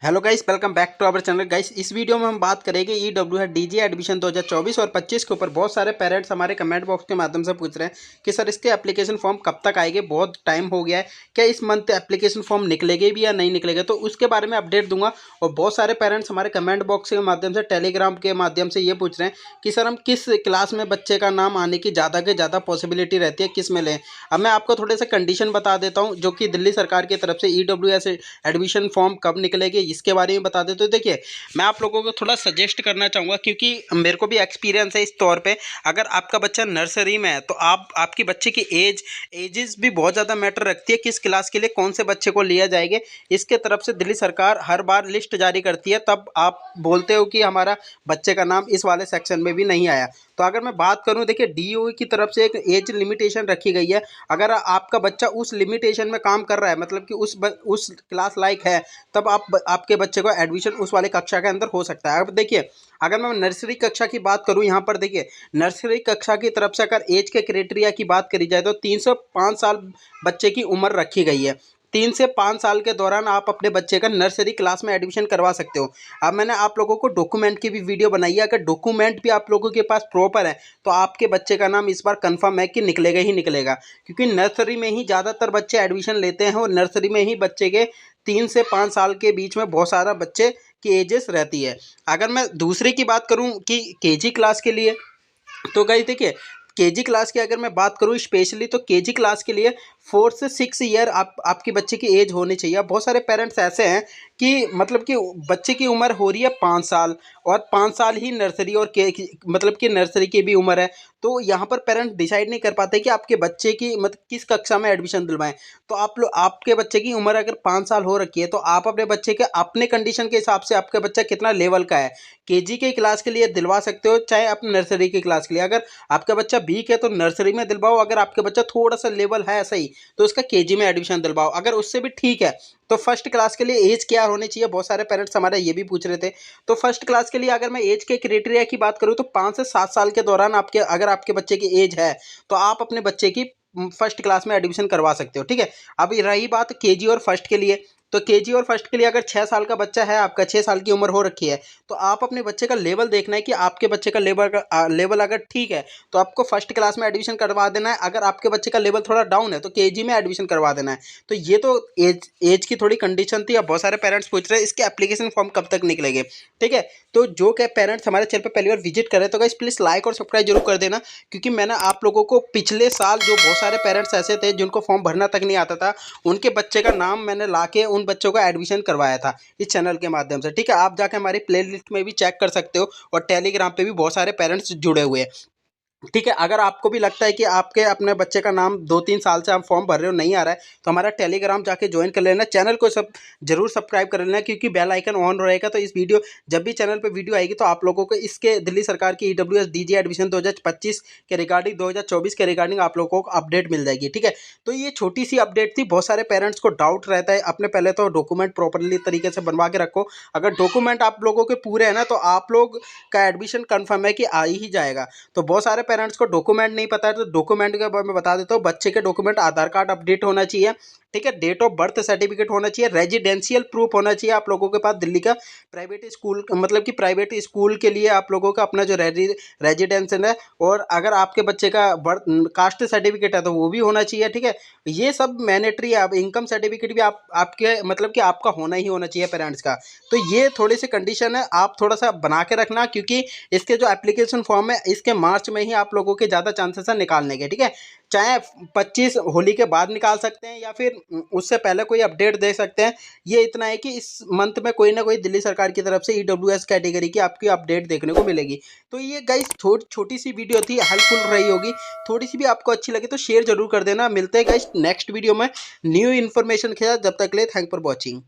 Hello guys, welcome back to our channel. Guys, इस video में हम बात करेंगे ईडब्ल्यू एडमिशन 2024 और 25 के ऊपर। बहुत सारे पेरेंट्स हमारे कमेंट बॉक्स के माध्यम से पूछ रहे हैं कि सर इसके एप्लीकेशन फॉर्म कब तक आएंगे, बहुत टाइम हो गया है, क्या इस मंथ एप्लीकेशन फॉर्म निकलेंगे भी या नहीं निकलेगा। तो उसके बारे में अपडेट दूंगा। और बहुत सारे पेरेंट्स हमारे कमेंट बॉक्स के माध्यम से, टेलीग्राम के माध्यम से ये पूछ रहे हैं कि सर हम किस क्लास में बच्चे का नाम आने की ज़्यादा से ज़्यादा पॉसिबिलिटी रहती है, किस में लें। अब मैं आपको थोड़े से कंडीशन बता देता हूँ जो कि दिल्ली सरकार की तरफ से ईडब्ल्यू एडमिशन फॉर्म कब निकलेंगे इसके बारे में बता दें। तो देखिए, मैं आप लोगों को थोड़ा सजेस्ट करना चाहूँगा क्योंकि मेरे को भी एक्सपीरियंस है इस तौर पे। अगर आपका बच्चा नर्सरी में है तो आपकी बच्चे की एजेस भी बहुत ज़्यादा मैटर रखती है, किस क्लास के लिए कौन से बच्चे को लिया जाएगा। इसके तरफ से दिल्ली सरकार हर बार लिस्ट जारी करती है, तब आप बोलते हो कि हमारा बच्चे का नाम इस वाले सेक्शन में भी नहीं आया। तो अगर मैं बात करूं, देखिए डीओई की तरफ से एक एज लिमिटेशन रखी गई है। अगर आपका बच्चा उस लिमिटेशन में काम कर रहा है, मतलब कि उस क्लास लायक है, तब आपके बच्चे को एडमिशन उस वाले कक्षा के अंदर हो सकता है। अब देखिए, अगर मैं नर्सरी कक्षा की बात करूं, यहाँ पर देखिए नर्सरी कक्षा की तरफ से अगर एज के क्राइटेरिया की बात करी जाए तो 3 से 5 साल बच्चे की उम्र रखी गई है। 3 से 5 साल के दौरान आप अपने बच्चे का नर्सरी क्लास में एडमिशन करवा सकते हो। अब मैंने आप लोगों को डॉक्यूमेंट की भी वीडियो बनाई है। अगर डॉक्यूमेंट भी आप लोगों के पास प्रॉपर है तो आपके बच्चे का नाम इस बार कंफर्म है कि निकलेगा ही निकलेगा, क्योंकि नर्सरी में ही ज़्यादातर बच्चे एडमिशन लेते हैं और नर्सरी में ही बच्चे के 3 से 5 साल के बीच में बहुत सारा बच्चे की एजेस रहती है। अगर मैं दूसरे की बात करूं कि केजी क्लास के लिए, तो गाइस देखिए, केजी क्लास की अगर मैं बात करूं स्पेशली, तो केजी क्लास के लिए 4 से 6 ईयर आपके बच्चे की एज होनी चाहिए। अब बहुत सारे पेरेंट्स ऐसे हैं कि मतलब कि बच्चे की उम्र हो रही है 5 साल और 5 साल ही नर्सरी और मतलब कि नर्सरी की भी उम्र है। तो यहाँ पर पेरेंट्स डिसाइड नहीं कर पाते कि आपके बच्चे की मतलब किस कक्षा में एडमिशन दिलवाएं। तो आपके बच्चे की उम्र अगर 5 साल हो रखी है तो आप अपने बच्चे के अपने कंडीशन के हिसाब से आपका बच्चा कितना लेवल का है, केजी के क्लास के लिए दिलवा सकते हो, चाहे अपने नर्सरी की क्लास के लिए। अगर आपका बच्चा वीक है तो नर्सरी में दिलवाओ, अगर आपका बच्चा थोड़ा सा लेवल है सही तो उसका केजी में एडमिशन दिलवाओ। अगर उससे भी ठीक है तो फर्स्ट क्लास के लिए एज क्या होनी चाहिए, बहुत सारे पेरेंट्स हमारे ये भी पूछ रहे थे। तो फर्स्ट क्लास के लिए अगर मैं एज के क्राइटेरिया की बात करूँ तो 5 से 7 साल के दौरान अगर आपके बच्चे की एज है तो आप अपने बच्चे की फर्स्ट क्लास में एडमिशन करवा सकते हो। ठीक है, अब रही बात केजी और फर्स्ट के लिए, तो केजी और फर्स्ट के लिए अगर 6 साल का बच्चा है, आपका 6 साल की उम्र हो रखी है, तो आप अपने बच्चे का लेवल देखना है कि आपके बच्चे का लेवल अगर ठीक है तो आपको फर्स्ट क्लास में एडमिशन करवा देना है। अगर आपके बच्चे का लेवल थोड़ा डाउन है तो केजी में एडमिशन करवा देना है। तो ये तो एज की थोड़ी कंडीशन थी। अब बहुत सारे पेरेंट्स पूछ रहे हैं इसके एप्लीकेशन फॉर्म कब तक निकलेंगे। ठीक है, तो जो क्या पेरेंट्स हमारे चैनल पर पहली बार विजिट कर रहे हैं तो गाइस प्लीज़ लाइक और सब्सक्राइब जरूर कर देना, क्योंकि मैंने आप लोगों को पिछले साल जो बहुत सारे पेरेंट्स ऐसे थे जिनको फॉर्म भरना तक नहीं आता था, उनके बच्चे का नाम मैंने लाके उन बच्चों का एडमिशन करवाया था इस चैनल के माध्यम से। ठीक है, आप जाके हमारी प्लेलिस्ट में भी चेक कर सकते हो और टेलीग्राम पे भी बहुत सारे पेरेंट्स जुड़े हुए हैं। ठीक है, अगर आपको भी लगता है कि आपके अपने बच्चे का नाम 2-3 साल से आप फॉर्म भर रहे हो नहीं आ रहा है तो हमारा टेलीग्राम जाके ज्वाइन कर लेना, चैनल को जरूर सब्सक्राइब कर लेना, क्योंकि बेल आइकन ऑन रहेगा। तो इस वीडियो जब भी चैनल पे वीडियो आएगी तो आप लोगों को इसके दिल्ली सरकार की ईडब्ल्यूएस डीजी एडमिशन 2025 के रिगार्डिंग 2024 के रिगार्डिंग आप लोगों को अपडेट मिल जाएगी। ठीक है, तो ये छोटी सी अपडेट थी। बहुत सारे पेरेंट्स को डाउट रहता है, अपने पहले तो डॉक्यूमेंट प्रॉपरली तरीके से बनवा के रखो। अगर डॉक्यूमेंट आप लोगों के पूरे हैं ना तो आप लोग का एडमिशन कन्फर्म है कि आ ही जाएगा। तो बहुत सारे पेरेंट्स को डॉक्यूमेंट नहीं पता है, तो डॉक्यूमेंट के बारे में बता देता हूँ। बच्चे के डॉक्यूमेंट आधार कार्ड अपडेट होना चाहिए। ठीक है, डेट ऑफ बर्थ सर्टिफिकेट होना चाहिए, रेजिडेंशियल प्रूफ होना चाहिए आप लोगों के पास दिल्ली का प्राइवेट स्कूल, मतलब कि प्राइवेट स्कूल के लिए आप लोगों का अपना जो रेजिडेंशन है। और अगर आपके बच्चे का बर्थ कास्ट सर्टिफिकेट है तो वो भी होना चाहिए। ठीक है, ये सब मैंडेटरी है। अब इनकम सर्टिफिकेट भी आपके मतलब कि आपका होना ही होना चाहिए पेरेंट्स का। तो ये थोड़ी सी कंडीशन है, आप थोड़ा सा बना के रखना, क्योंकि इसके जो एप्लीकेशन फॉर्म है इसके मार्च में ही आप लोगों के ज़्यादा चांसेस है निकालने के। ठीक है, चाहे 25 होली के बाद निकाल सकते हैं या फिर उससे पहले कोई अपडेट दे सकते हैं। ये इतना है कि इस मंथ में कोई ना कोई दिल्ली सरकार की तरफ से ईडब्ल्यूएस कैटेगरी की आपकी अपडेट देखने को मिलेगी। तो ये गाइस छोटी सी वीडियो थी, हेल्पफुल रही होगी। थोड़ी सी भी आपको अच्छी लगी तो शेयर जरूर कर देना। मिलते हैं गाइस नेक्स्ट वीडियो में न्यू इन्फॉर्मेशन के साथ। जब तक के लिए थैंक फॉर वॉचिंग।